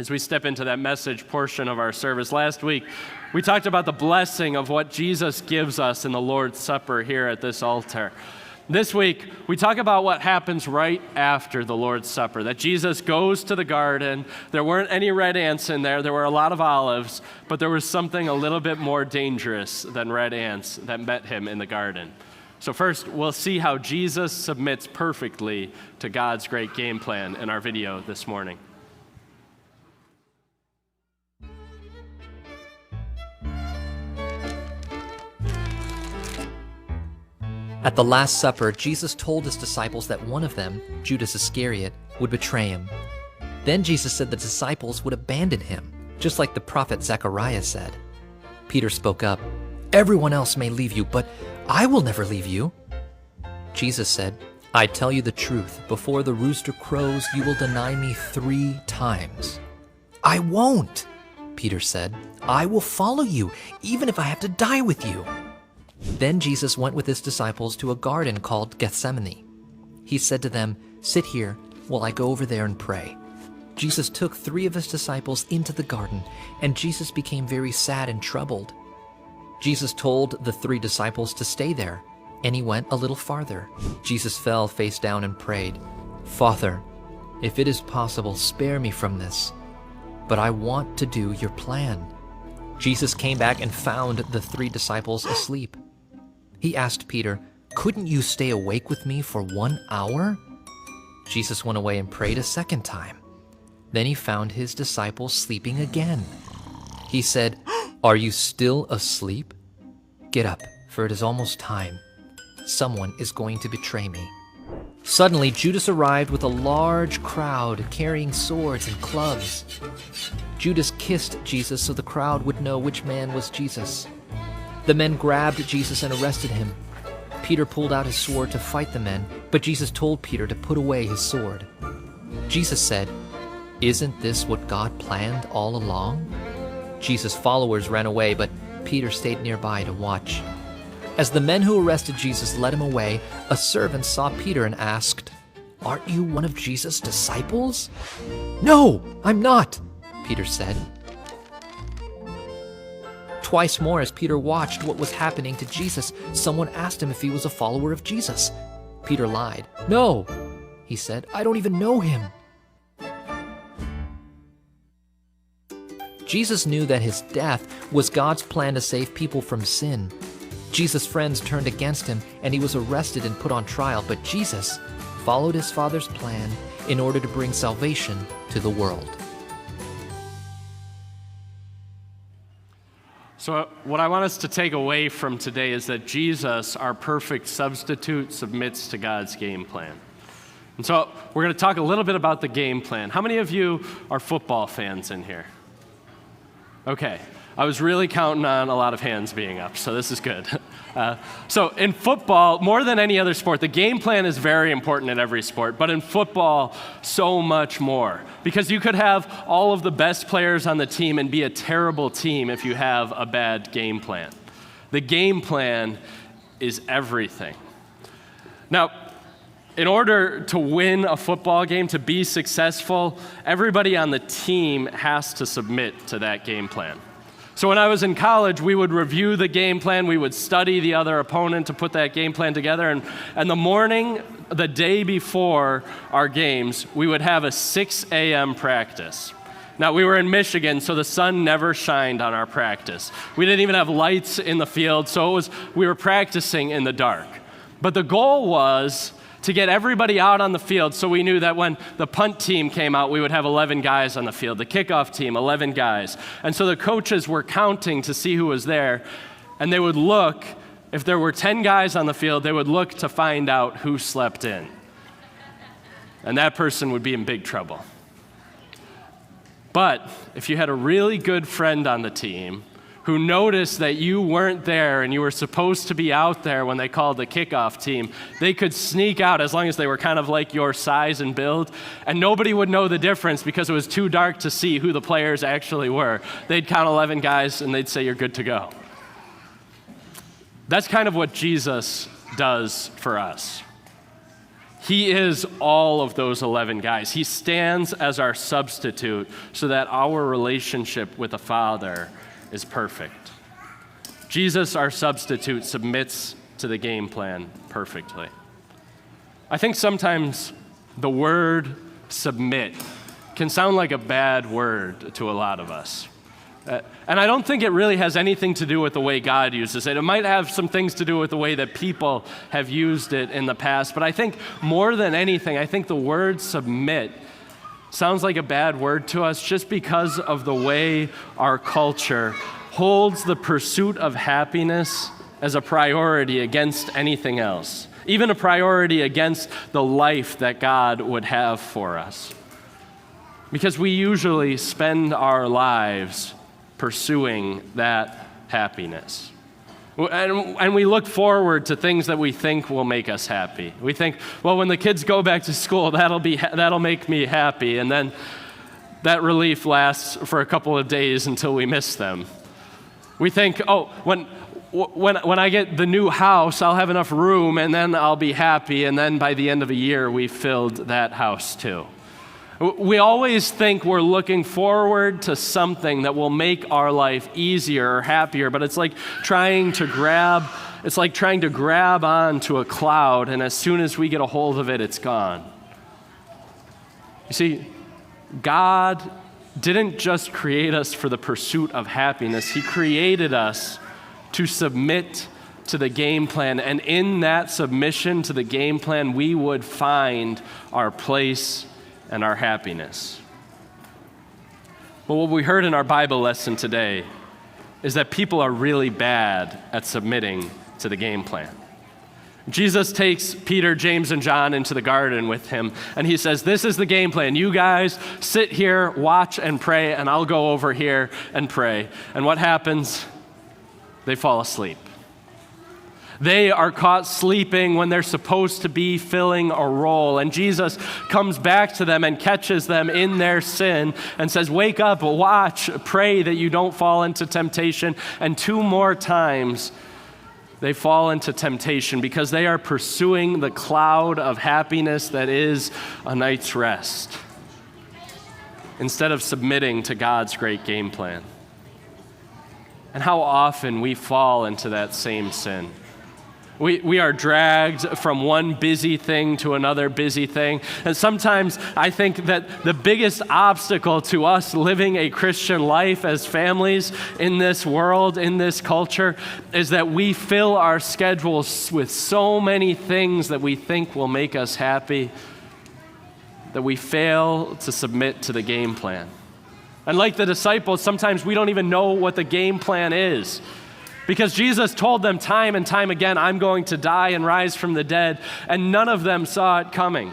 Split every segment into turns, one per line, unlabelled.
As we step into that message portion of our service, last week we talked about the blessing of what Jesus gives us in the Lord's Supper here at this altar. This week, we talk about what happens right after the Lord's Supper, that Jesus goes to the garden. There weren't any red ants in there. There were a lot of olives, but there was something a little bit more dangerous than red ants that met him in the garden. So first, we'll see how Jesus submits perfectly to God's great game plan in our video this morning.
At the Last Supper, Jesus told his disciples that one of them, Judas Iscariot, would betray him. Then Jesus said the disciples would abandon him, just like the prophet Zechariah said. Peter spoke up, "Everyone else may leave you, but I will never leave you." Jesus said, "I tell you the truth, before the rooster crows, you will deny me 3 times. "I won't," Peter said. "I will follow you, even if I have to die with you." Then Jesus went with his disciples to a garden called Gethsemane. He said to them, "Sit here while I go over there and pray." Jesus took 3 of his disciples into the garden, and Jesus became very sad and troubled. Jesus told the 3 disciples to stay there, and he went a little farther. Jesus fell face down and prayed, "Father, if it is possible, spare me from this, but I want to do your plan." Jesus came back and found the 3 disciples asleep. He asked Peter, "Couldn't you stay awake with me for 1 hour?" Jesus went away and prayed a second time. Then he found his disciples sleeping again. He said, "Are you still asleep? Get up, for it is almost time. Someone is going to betray me." Suddenly, Judas arrived with a large crowd carrying swords and clubs. Judas kissed Jesus so the crowd would know which man was Jesus. The men grabbed Jesus and arrested him. Peter pulled out his sword to fight the men, but Jesus told Peter to put away his sword. Jesus said, "Isn't this what God planned all along?" Jesus' followers ran away, but Peter stayed nearby to watch. As the men who arrested Jesus led him away, a servant saw Peter and asked, "Aren't you one of Jesus' disciples?" "No, I'm not," Peter said. Twice more, as Peter watched what was happening to Jesus, someone asked him if he was a follower of Jesus. Peter lied. "No," he said, "I don't even know him." Jesus knew that his death was God's plan to save people from sin. Jesus' friends turned against him, and he was arrested and put on trial, but Jesus followed his Father's plan in order to bring salvation to the world.
So what I want us to take away from today is that Jesus, our perfect substitute, submits to God's game plan. And so we're going to talk a little bit about the game plan. How many of you are football fans in here? Okay. I was really counting on a lot of hands being up, so this is good. So in football, more than any other sport, the game plan is very important in every sport, but in football, so much more. Because you could have all of the best players on the team and be a terrible team if you have a bad game plan. The game plan is everything. Now, in order to win a football game, to be successful, everybody on the team has to submit to that game plan. So when I was in college, we would review the game plan, we would study the other opponent to put that game plan together, and the morning, the day before our games, we would have a 6 a.m. practice. Now, we were in Michigan, so the sun never shined on our practice. We didn't even have lights in the field, so we were practicing in the dark. But the goal was to get everybody out on the field, so we knew that when the punt team came out, we would have 11 guys on the field. The kickoff team, 11 guys. And so the coaches were counting to see who was there, and they would look, if there were 10 guys on the field, they would look to find out who slept in. And that person would be in big trouble. But if you had a really good friend on the team who noticed that you weren't there and you were supposed to be out there when they called the kickoff team, they could sneak out as long as they were kind of like your size and build, and nobody would know the difference because it was too dark to see who the players actually were. They'd count 11 guys and they'd say, "You're good to go." That's kind of what Jesus does for us. He is all of those 11 guys. He stands as our substitute so that our relationship with the Father is perfect. Jesus, our substitute, submits to the game plan perfectly. I think sometimes the word submit can sound like a bad word to a lot of us. And I don't think it really has anything to do with the way God uses it. It might have some things to do with the way that people have used it in the past. But I think more than anything, I think the word submit sounds like a bad word to us just because of the way our culture holds the pursuit of happiness as a priority against anything else, even a priority against the life that God would have for us. Because we usually spend our lives pursuing that happiness. And we look forward to things that we think will make us happy. We think, well, when the kids go back to school, that'll make me happy. And then that relief lasts for a couple of days until we miss them. We think, oh, when I get the new house, I'll have enough room and then I'll be happy. And then by the end of a year, we've filled that house too. We always think we're looking forward to something that will make our life easier or happier, but it's like trying to grab onto a cloud, and as soon as we get a hold of it, it's gone. You see, God didn't just create us for the pursuit of happiness. He created us to submit to the game plan, and in that submission to the game plan, we would find our place and our happiness. But what we heard in our Bible lesson today is that people are really bad at submitting to the game plan. Jesus takes Peter, James, and John into the garden with him, and he says, this is the game plan. You guys sit here, watch, and pray, and I'll go over here and pray. And what happens? They fall asleep. They are caught sleeping when they're supposed to be filling a role. And Jesus comes back to them and catches them in their sin and says, wake up, watch, pray that you don't fall into temptation. And 2 more times they fall into temptation because they are pursuing the cloud of happiness that is a night's rest instead of submitting to God's great game plan. And how often we fall into that same sin. We are dragged from one busy thing to another busy thing. And sometimes I think that the biggest obstacle to us living a Christian life as families in this world, in this culture, is that we fill our schedules with so many things that we think will make us happy that we fail to submit to the game plan. And like the disciples, sometimes we don't even know what the game plan is. Because Jesus told them time and time again, I'm going to die and rise from the dead, and none of them saw it coming.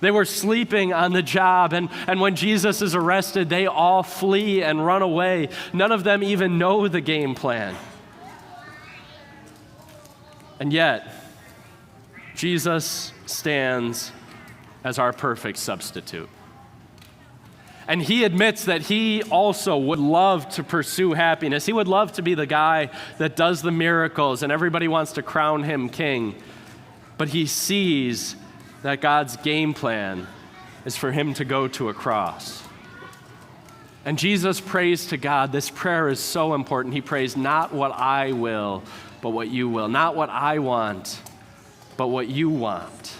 They were sleeping on the job, and when Jesus is arrested, they all flee and run away. None of them even know the game plan. And yet, Jesus stands as our perfect substitute. And he admits that he also would love to pursue happiness. He would love to be the guy that does the miracles and everybody wants to crown him king. But he sees that God's game plan is for him to go to a cross. And Jesus prays to God. This prayer is so important. He prays, not what I will, but what you will. Not what I want, but what you want.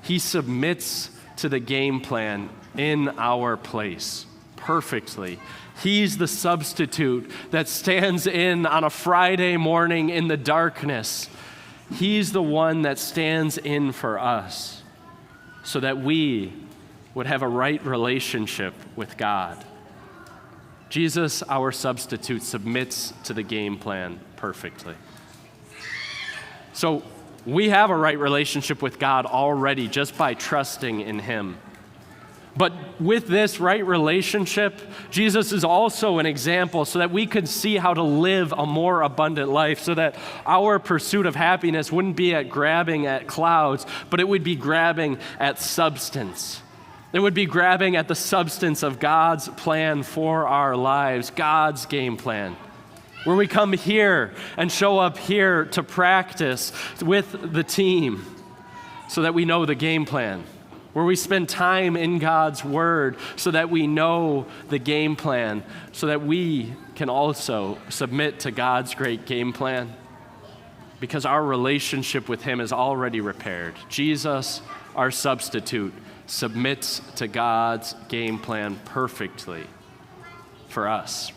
He submits to the game plan in our place perfectly. He's the substitute that stands in on a Friday morning in the darkness. He's the one that stands in for us so that we would have a right relationship with God. Jesus, our substitute, submits to the game plan perfectly. So we have a right relationship with God already just by trusting in him. But with this right relationship, Jesus is also an example so that we could see how to live a more abundant life, so that our pursuit of happiness wouldn't be at grabbing at clouds, but it would be grabbing at substance. It would be grabbing at the substance of God's plan for our lives, God's game plan, where we come here and show up here to practice with the team, so that we know the game plan, where we spend time in God's Word so that we know the game plan, so that we can also submit to God's great game plan, because our relationship with Him is already repaired. Jesus, our substitute, submits to God's game plan perfectly for us.